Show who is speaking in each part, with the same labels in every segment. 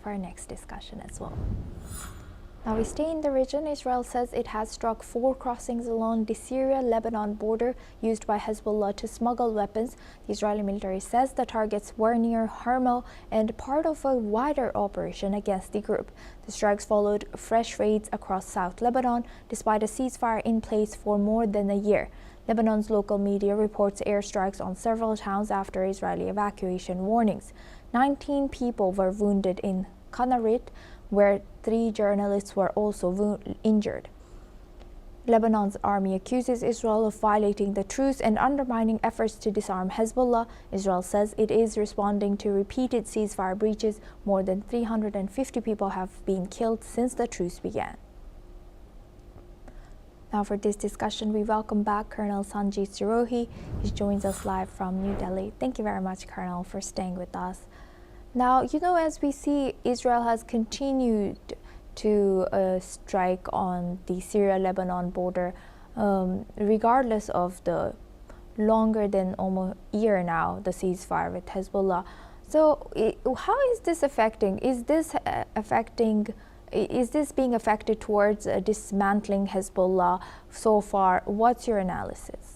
Speaker 1: for our next discussion as well. Now we stay in the region. Israel says it has struck 4 crossings along the Syria-Lebanon border used by Hezbollah to smuggle weapons. The Israeli military says the targets were near Harmo and part of a wider operation against the group. The strikes followed fresh raids across South Lebanon, despite a ceasefire in place for more than a year. Lebanon's local media reports airstrikes on several towns after Israeli evacuation warnings. 19 people were wounded in Kanarit, where 3 journalists were also injured. Lebanon's army accuses Israel of violating the truce and undermining efforts to disarm Hezbollah. Israel says it is responding to repeated ceasefire breaches. More than 350 people have been killed since the truce began. Now for this discussion, we welcome back Colonel Sanjit Sirohi. He joins us live from New Delhi. Thank you very much, Colonel, for staying with us. Now, as we see, Israel has continued to strike on the Syria-Lebanon border, regardless of the longer than almost a year now, the ceasefire with Hezbollah. So how is this affecting? Is this being affected towards dismantling Hezbollah so far? What's your analysis?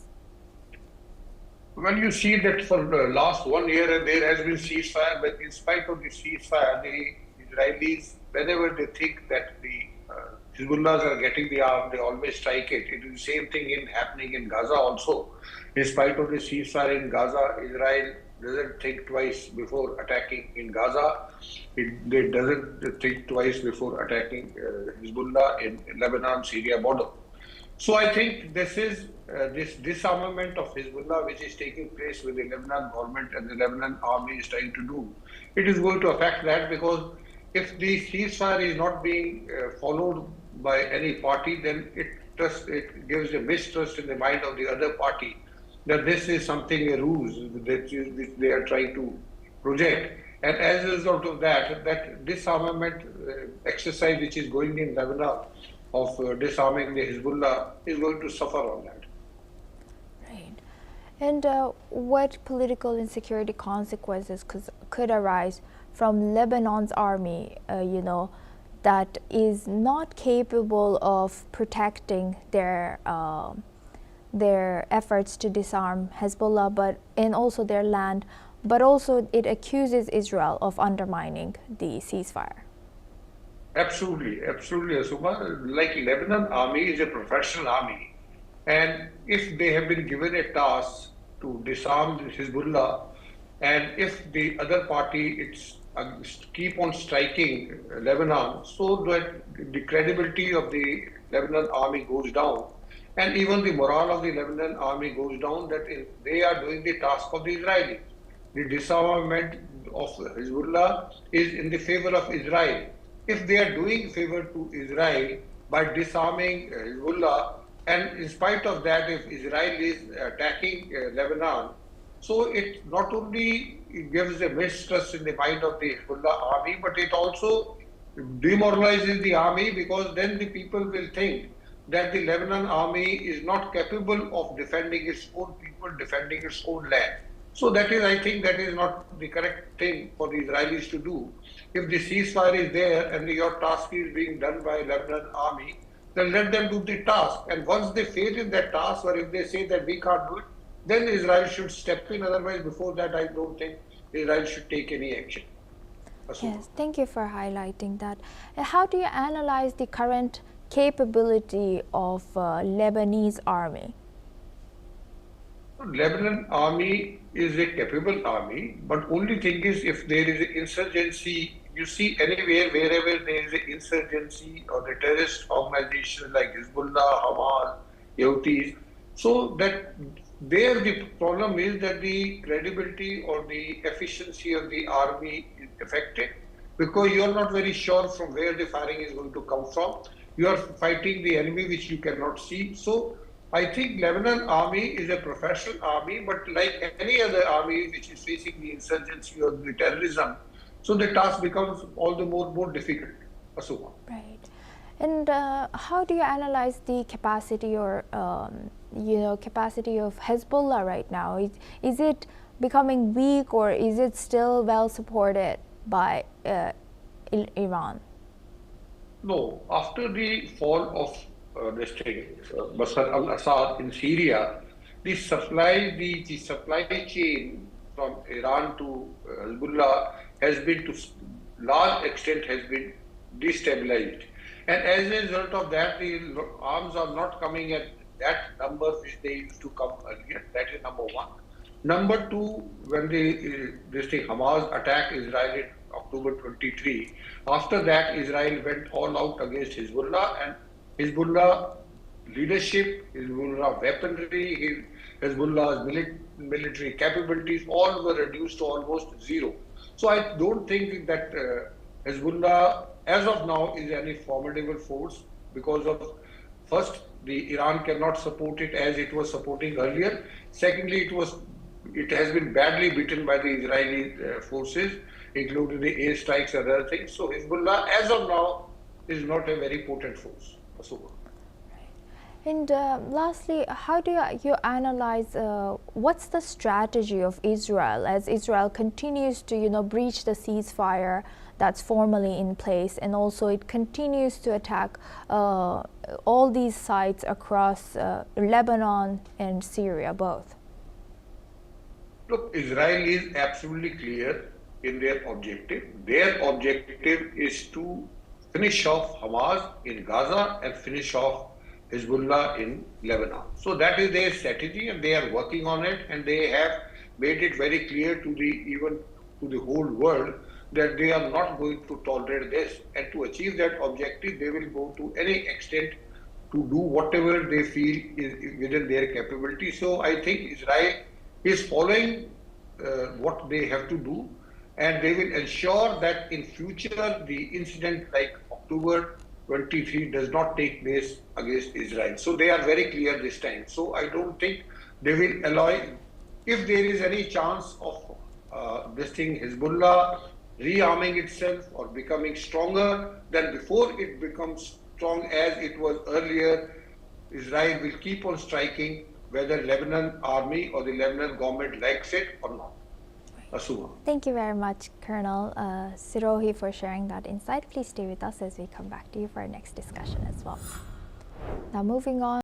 Speaker 2: Well, you see that for the last 1 year there has been ceasefire, but in spite of the ceasefire, the Israelis, whenever they think that the Hezbollahs are getting the arm, they always strike it. It is the same thing happening in Gaza also. In spite of the ceasefire in Gaza, Israel doesn't think twice before attacking in Gaza. It doesn't think twice before attacking Hezbollah in Lebanon, Syria border. So I think this is this disarmament of Hezbollah, which is taking place with the Lebanon government and the Lebanon army is trying to do. It is going to affect that, because if the ceasefire is not being followed by any party, then it gives a mistrust in the mind of the other party that this is something, a ruse that they are trying to project. And as a result of that disarmament exercise which is going in Lebanon of disarming the Hezbollah is going to suffer on that.
Speaker 1: Right. And what political and security consequences could arise from Lebanon's army, that is not capable of protecting their efforts to disarm Hezbollah, and also their land, but also it accuses Israel of undermining the ceasefire?
Speaker 2: Absolutely, Asuma. Like, Lebanon army is a professional army, and if they have been given a task to disarm the Hezbollah, and if the other party keep on striking Lebanon, so that the credibility of the Lebanon army goes down, and even the morale of the Lebanon army goes down, that they are doing the task of the Israelis. The disarmament of Hezbollah is in the favor of Israel. If they are doing favor to Israel by disarming Hezbollah, and in spite of that, if Israel is attacking Lebanon, so it not only gives a mistrust in the mind of the Hezbollah army, but it also demoralizes the army, because then the people will think that the Lebanon army is not capable of defending its own people, defending its own land. So I think that is not the correct thing for the Israelis to do. If the ceasefire is there and your task is being done by Lebanon army, then let them do the task. And once they fail in that task, or if they say that we can't do it, then Israel should step in. Otherwise, before that, I don't think Israel should take any action.
Speaker 1: Yes, thank you for highlighting that. How do you analyze the current capability of Lebanese army?
Speaker 2: Lebanon army is a capable army, but only thing is, if there is an insurgency, you see anywhere, wherever there is an insurgency or the terrorist organizations like Hezbollah, Hamas, Houthis, so that there the problem is that the credibility or the efficiency of the army is affected, because you are not very sure from where the firing is going to come from. You are fighting the enemy which you cannot see. So I think Lebanon army is a professional army, but like any other army which is facing the insurgency or the terrorism, so the task becomes all the more difficult. Asuma.
Speaker 1: Right. And how do you analyze the capacity or capacity of Hezbollah right now? Is it becoming weak, or is it still well supported by Iran?
Speaker 2: No, after the fall of Bashar al-Assad in Syria, the supply chain from Iran to Hezbollah has been to large extent has been destabilized, and as a result of that, the arms are not coming at that number which they used to come earlier. That is number one. Number two, when this thing Hamas attacked Israel in October 23, after that Israel went all out against Hezbollah, and Hezbollah leadership, Hezbollah weaponry, Hezbollah's military capabilities all were reduced to almost zero. So I don't think that Hezbollah as of now is any formidable force because of first the Iran cannot support it as it was supporting earlier. Secondly, it has been badly beaten by the Israeli forces, including the airstrikes and other things. So Hezbollah, as of now, is not a very potent force. Asuma.
Speaker 1: And lastly, how do you analyze what's the strategy of Israel as Israel continues to breach the ceasefire that's formally in place, and also it continues to attack all these sites across Lebanon and Syria both?
Speaker 2: Look, Israel is absolutely clear in their objective. Their objective is to finish off Hamas in Gaza and finish off Hezbollah in Lebanon. So that is their strategy, and they are working on it, and they have made it very clear to the whole world that they are not going to tolerate this. And to achieve that objective, they will go to any extent to do whatever they feel is within their capability. So I think Israel is following what they have to do, and they will ensure that in future the incident like October 23 does not take place against Israel. So they are very clear this time. So I don't think they will allow, if there is any chance of this thing Hezbollah rearming itself or becoming stronger than before it becomes strong as it was earlier, Israel will keep on striking whether Lebanon army or the Lebanon government likes it or not. Asuma.
Speaker 1: Thank you very much, Colonel Sirohi, for sharing that insight. Please stay with us as we come back to you for our next discussion as well. Now moving on.